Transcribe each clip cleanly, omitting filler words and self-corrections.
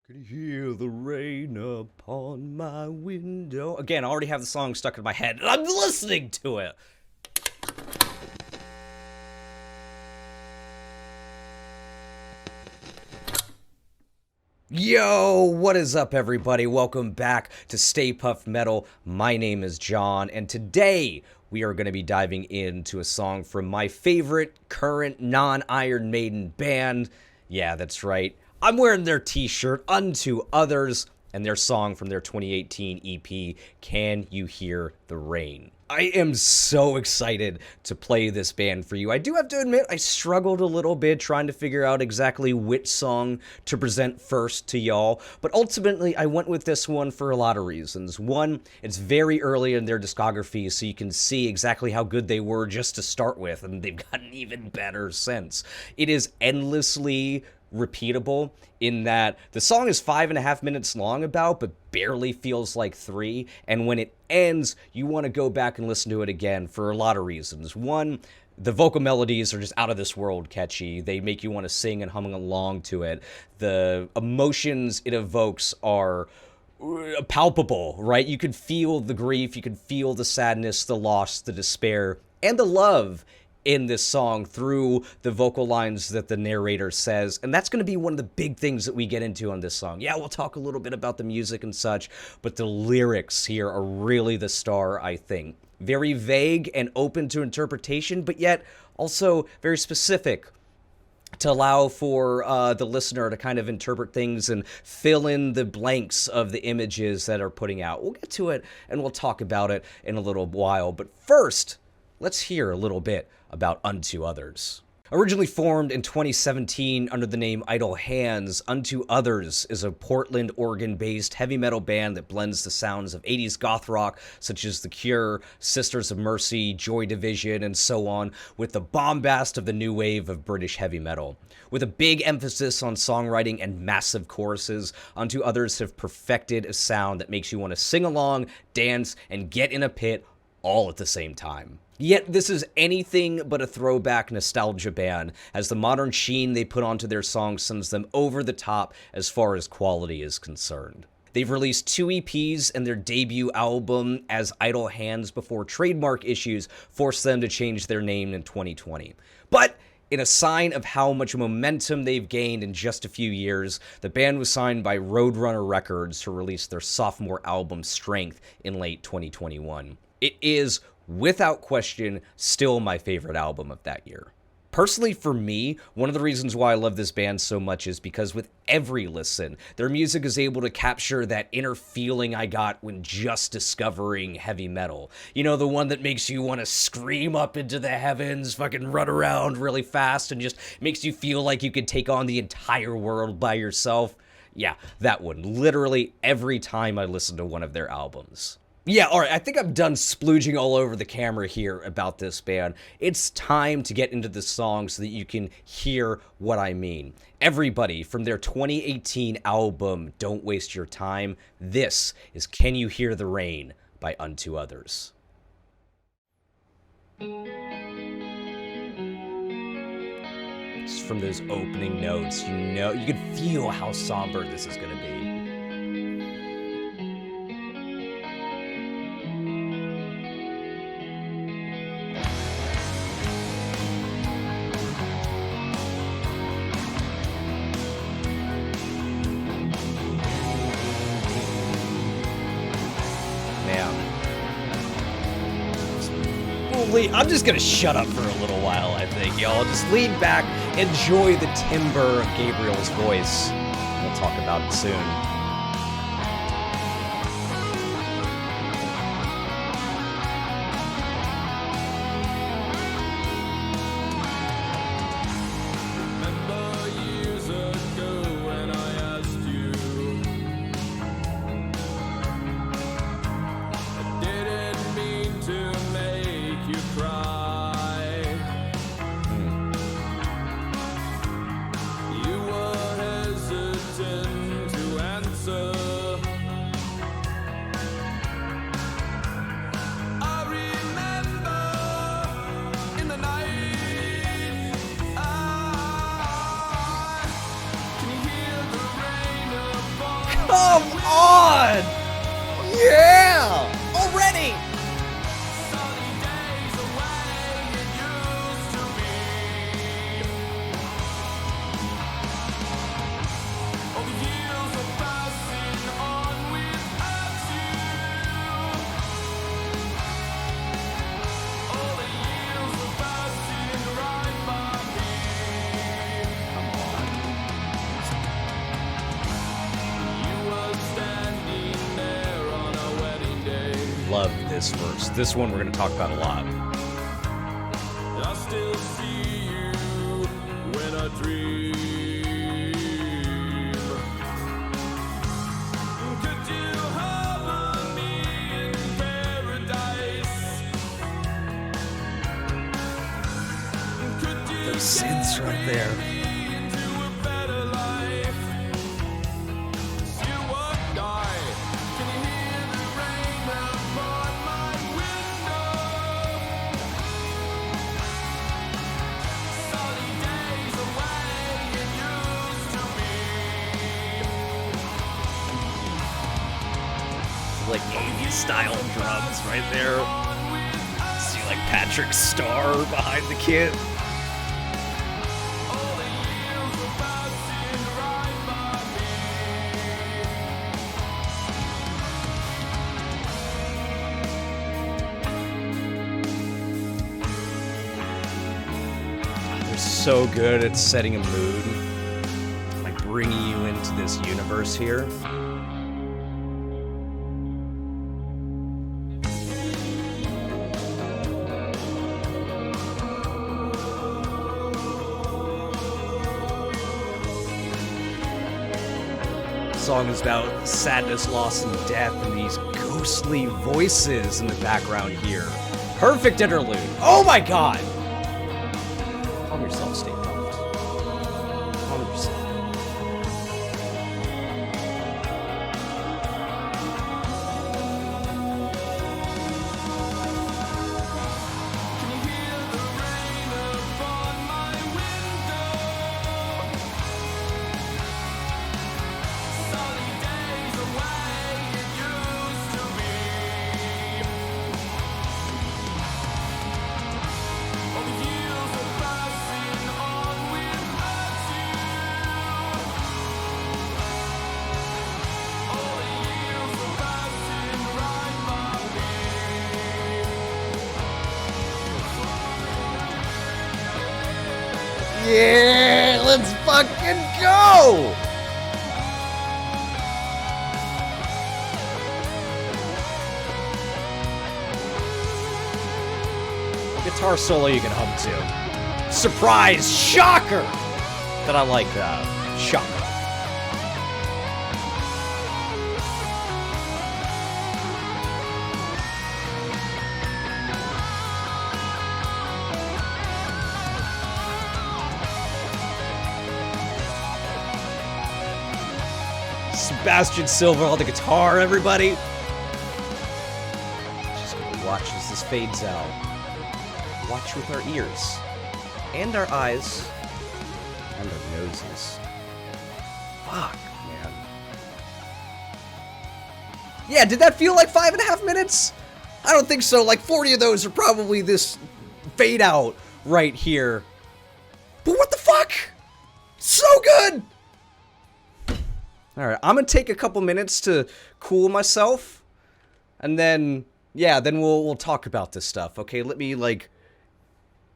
Could hear the rain upon my window. Again, I already have the song stuck in my head, and I'm listening to it. Yo, what is up, everybody? Welcome back to Stay Puft Metal. My name is John, and today we are going to be diving into a song from my favorite current non-Iron Maiden band. Yeah, that's right. I'm wearing their t-shirt, Unto Others, and their song from their 2018 EP, Can You Hear the Rain? I am so excited to play this band for you. I do have to admit, I struggled a little bit trying to figure out exactly which song to present first to y'all, but ultimately I went with this one for a lot of reasons. One, it's very early in their discography, so you can see exactly how good they were just to start with, and they've gotten even better since. It is endlessly repeatable in that the song is 5.5 minutes long but barely feels like 3, and when it ends you want to go back and listen to it again for a lot of reasons. One, the vocal melodies are just out of this world catchy. They make you want to sing and hum along to it. The emotions it evokes are palpable, right? You can feel the grief, you can feel the sadness, the loss, the despair, and the love in this song through the vocal lines that the narrator says, and that's going to be one of the big things that we get into on this song. Yeah, we'll talk a little bit about the music and such, but the lyrics here are really the star, I think. Very vague and open to interpretation, but yet also very specific to allow for the listener to kind of interpret things and fill in the blanks of the images that are putting out. We'll get to it, and we'll talk about it in a little while, but first, let's hear a little bit about Unto Others. Originally formed in 2017 under the name Idle Hands, Unto Others is a Portland, Oregon-based heavy metal band that blends the sounds of 80s goth rock, such as The Cure, Sisters of Mercy, Joy Division, and so on, with the bombast of the new wave of British heavy metal. With a big emphasis on songwriting and massive choruses, Unto Others have perfected a sound that makes you want to sing along, dance, and get in a pit all at the same time. Yet this is anything but a throwback nostalgia band, as the modern sheen they put onto their songs sends them over the top as far as quality is concerned. They've released 2 EPs and their debut album as Idle Hands before trademark issues forced them to change their name in 2020. But in a sign of how much momentum they've gained in just a few years, the band was signed by Roadrunner Records to release their sophomore album Strength in late 2021. It is, without question, still my favorite album of that year. Personally, for me, one of the reasons why I love this band so much is because with every listen, their music is able to capture that inner feeling I got when just discovering heavy metal. You know, the one that makes you want to scream up into the heavens, fucking run around really fast, and just makes you feel like you could take on the entire world by yourself. Yeah, that one. Literally every time I listen to one of their albums. Yeah, alright, I think I'm done splooging all over the camera here about this band. It's time to get into the song so that you can hear what I mean. Everybody, from their 2018 album, Don't Waste Your Time, this is Can You Hear the Rain by Unto Others. Just from those opening notes, you can feel how somber this is going to be. I'm just gonna shut up for a little while, I think, y'all. Just lean back, enjoy the timbre of Gabriel's voice. We'll talk about it soon. Come on! Yeah! Already! Love this verse. This one we're going to talk about a lot. I still see you when I dream. Could you harbor me in paradise? Could you Those synths right there. into a better life? Still won't die. Can you hear the rain upon my window? Sunny days away it used to be. Like 80s style drums right there. See like Patrick Starr behind the kid. All the years were passing right by They're so good at setting a mood, like bringing you into this universe here. The song is about sadness, loss, and death, and these ghostly voices in the background here. Perfect interlude. Oh my god! Calm yourself, stay pumped. Calm yourself. Can you hear the rain upon my window? Sunny days away it used to be. All the years are passing on without you. All the years are passing right by me. Yeah, let's fucking go! Guitar solo you can hum to. Surprise! Shocker! That I like that. Shocker. Sebastian Silva on the guitar, everybody. Just gonna watch as this fades out. Watch with our ears. And our eyes. And our noses. Fuck, man. Yeah, did that feel like 5.5 minutes? I don't think so. Like 40 of those are probably this fade out right here. But what the fuck? So good! Alright, I'm gonna take a couple minutes to cool myself. And then, yeah, then we'll talk about this stuff, okay? Let me, like,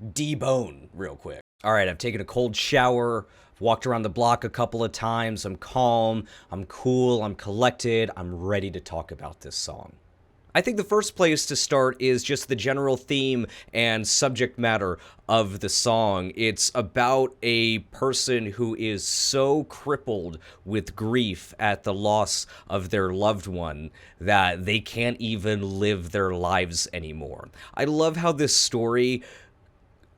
debone real quick. Alright, I've taken a cold shower, walked around the block a couple of times, I'm calm, I'm cool, I'm collected, I'm ready to talk about this song. I think the first place to start is just the general theme and subject matter of the song. It's about a person who is so crippled with grief at the loss of their loved one that they can't even live their lives anymore. I love how this story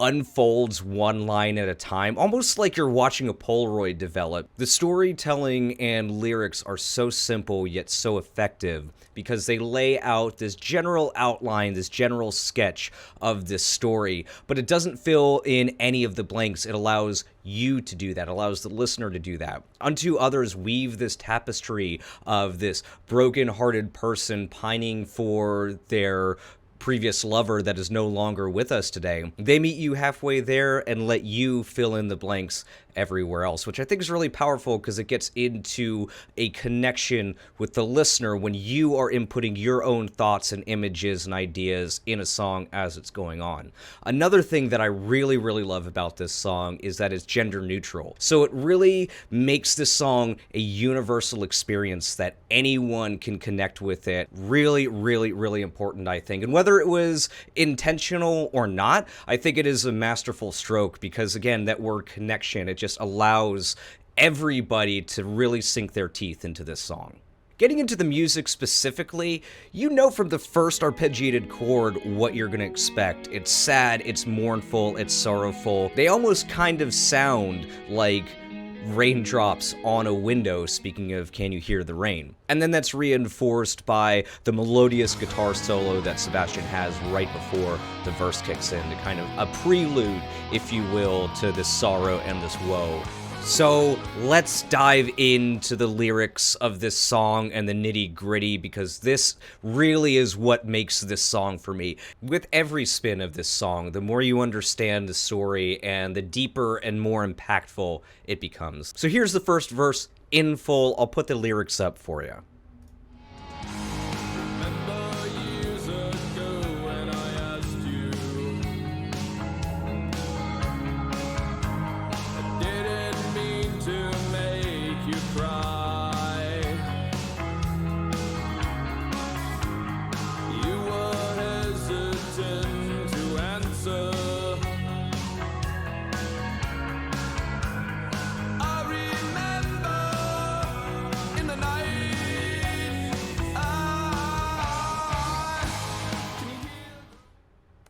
unfolds one line at a time, almost like you're watching a Polaroid develop. The storytelling and lyrics are so simple yet so effective because they lay out this general outline, this general sketch of this story, but it doesn't fill in any of the blanks. It allows you to do that, allows the listener to do that. Unto others weave this tapestry of this broken-hearted person pining for their previous lover that is no longer with us today. They meet you halfway there and let you fill in the blanks everywhere else, which I think is really powerful because it gets into a connection with the listener when you are inputting your own thoughts and images and ideas in a song as it's going on. Another thing that I really, really love about this song is that it's gender neutral. So it really makes this song a universal experience that anyone can connect with it. Really, really, really important, I think. And whether it was intentional or not, I think it is a masterful stroke because, again, that word connection, it just allows everybody to really sink their teeth into this song. Getting into the music specifically, you know from the first arpeggiated chord what you're going to expect. It's sad, it's mournful, it's sorrowful. They almost kind of sound like raindrops on a window, speaking of Can You Hear the Rain? And then that's reinforced by the melodious guitar solo that Sebastian has right before the verse kicks in, to kind of a prelude, if you will, to this sorrow and this woe. So let's dive into the lyrics of this song and the nitty-gritty, because this really is what makes this song for me. With every spin of this song, the more you understand the story and the deeper and more impactful it becomes. So here's the first verse in full. I'll put the lyrics up for you. Remember years ago when I asked you, I didn't mean to make you cry. You were hesitant to answer. I remember in the night.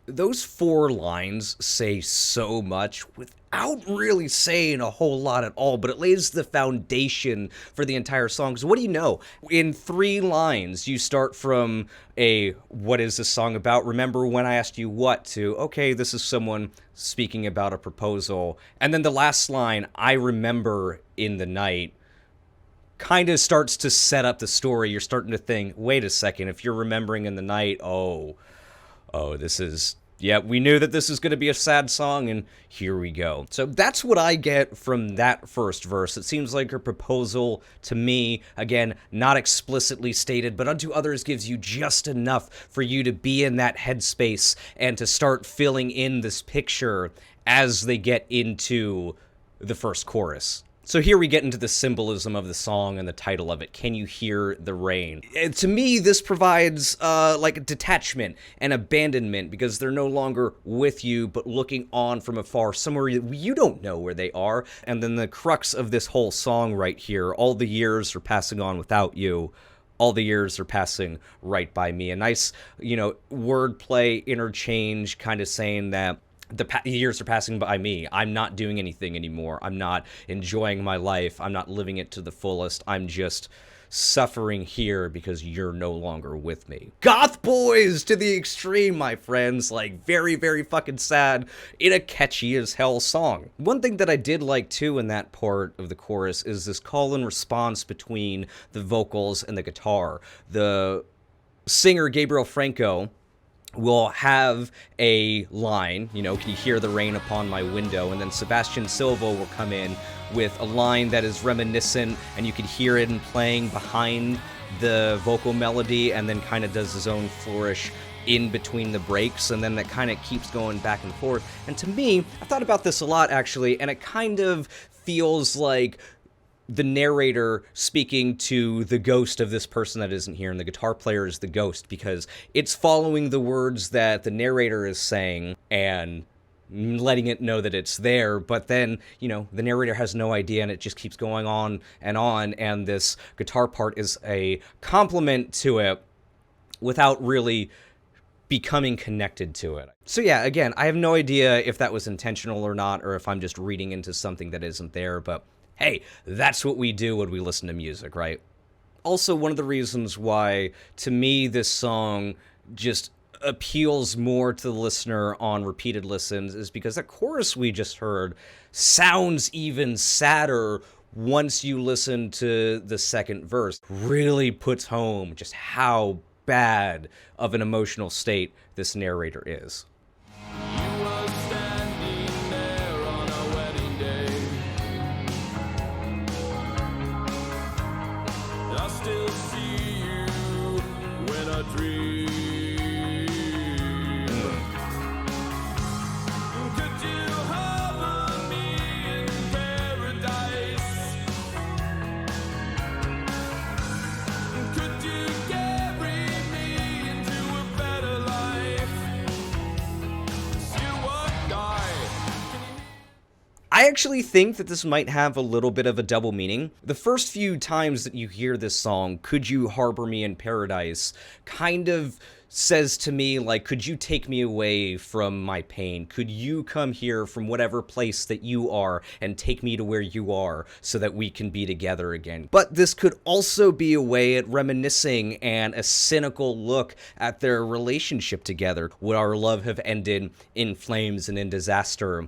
Those 4 lines say so much without really saying a whole lot at all, but it lays the foundation for the entire song. So what do you know? In 3 lines, you start from a, what is this song about? Remember when I asked you what, to, okay, this is someone speaking about a proposal. And then the last line, I remember in the night, kind of starts to set up the story. You're starting to think, wait a second, if you're remembering in the night, oh, this is, yeah, we knew that this is going to be a sad song, and here we go. So that's what I get from that first verse. It seems like a proposal to me, again, not explicitly stated, but unto others gives you just enough for you to be in that headspace and to start filling in this picture as they get into the first chorus. So here we get into the symbolism of the song and the title of it, Can You Hear the Rain? And to me, this provides like a detachment and abandonment, because they're no longer with you, but looking on from afar, somewhere you don't know where they are. And then the crux of this whole song right here, all the years are passing on without you. All the years are passing right by me. A nice, wordplay interchange, kind of saying that the years are passing by me. I'm not doing anything anymore. I'm not enjoying my life. I'm not living it to the fullest. I'm just suffering here because you're no longer with me. Goth boys to the extreme, my friends. Like, very, very fucking sad in a catchy as hell song. One thing that I did like too in that part of the chorus is this call and response between the vocals and the guitar. The singer, Gabriel Franco, will have a line, can you hear the rain upon my window? And then Sebastian Silva will come in with a line that is reminiscent, and you can hear it in playing behind the vocal melody, and then kind of does his own flourish in between the breaks, and then that kind of keeps going back and forth. And to me, I've thought about this a lot, actually, and it kind of feels like the narrator speaking to the ghost of this person that isn't here, and the guitar player is the ghost, because it's following the words that the narrator is saying and letting it know that it's there, but then, the narrator has no idea, and it just keeps going on, and this guitar part is a complement to it without really becoming connected to it. So yeah, again, I have no idea if that was intentional or not, or if I'm just reading into something that isn't there, but hey, that's what we do when we listen to music, right? Also, one of the reasons why, to me, this song just appeals more to the listener on repeated listens is because that chorus we just heard sounds even sadder once you listen to the second verse. Really puts home just how bad of an emotional state this narrator is. You were standing there on a wedding day. I still see you when I dream. Could you harbor me in paradise? Could you carry me into a better life? You would die. I actually think that this might have a little bit of a double meaning. The first few times that you hear this song, "Could you harbor me in paradise," kind of says to me, like, could you take me away from my pain? Could you come here from whatever place that you are and take me to where you are so that we can be together again? But this could also be a way at reminiscing and a cynical look at their relationship together. Would our love have ended in flames and in disaster?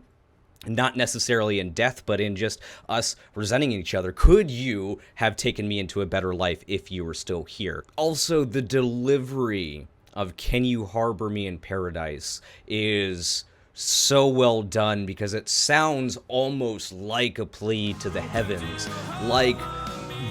Not necessarily in death, but in just us resenting each other. Could you have taken me into a better life if you were still here? Also, the delivery of "Can you harbor me in paradise" is so well done because it sounds almost like a plea to the heavens, like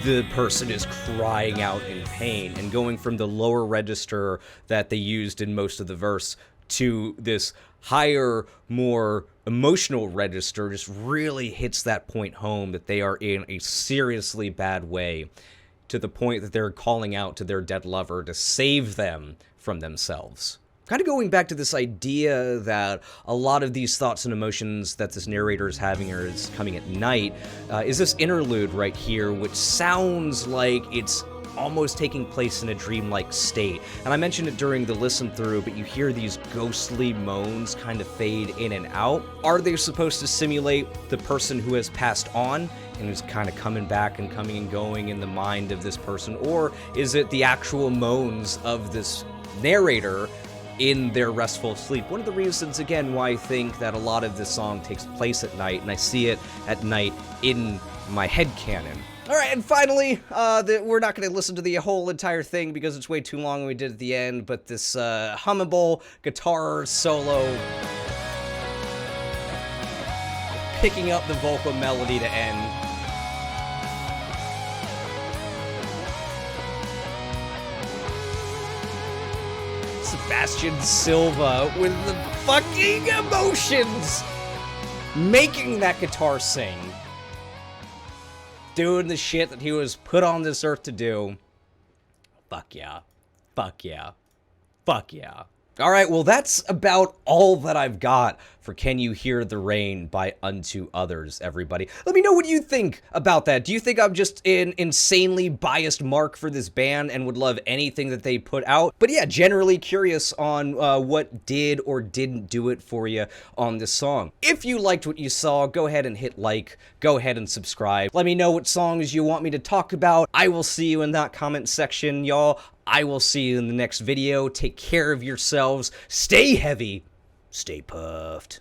the person is crying out in pain, and going from the lower register that they used in most of the verse to this higher, more emotional register just really hits that point home that they are in a seriously bad way, to the point that they're calling out to their dead lover to save them from themselves. Kind of going back to this idea that a lot of these thoughts and emotions that this narrator is having or is coming at night, is this interlude right here, which sounds like it's almost taking place in a dreamlike state. And I mentioned it during the listen through, but you hear these ghostly moans kind of fade in and out. Are they supposed to simulate the person who has passed on and who's kind of coming back and coming and going in the mind of this person? Or is it the actual moans of this narrator in their restful sleep? One of the reasons, again, why I think that a lot of this song takes place at night, and I see it at night in my headcanon. All right, and finally, we're not going to listen to the whole entire thing because it's way too long and we did at the end, but this hummable guitar solo picking up the vocal melody to end. Sebastian Silva with the fucking emotions, making that guitar sing, doing the shit that he was put on this earth to do. Fuck yeah. Fuck yeah. Fuck yeah. Alright, well that's about all that I've got for Can You Hear the Rain by Unto Others, everybody. Let me know what you think about that. Do you think I'm just an insanely biased mark for this band and would love anything that they put out? But yeah, generally curious on what did or didn't do it for you on this song. If you liked what you saw, go ahead and hit like, go ahead and subscribe. Let me know what songs you want me to talk about. I will see you in that comment section, y'all. I will see you in the next video. Take care of yourselves. Stay heavy. Stay puffed.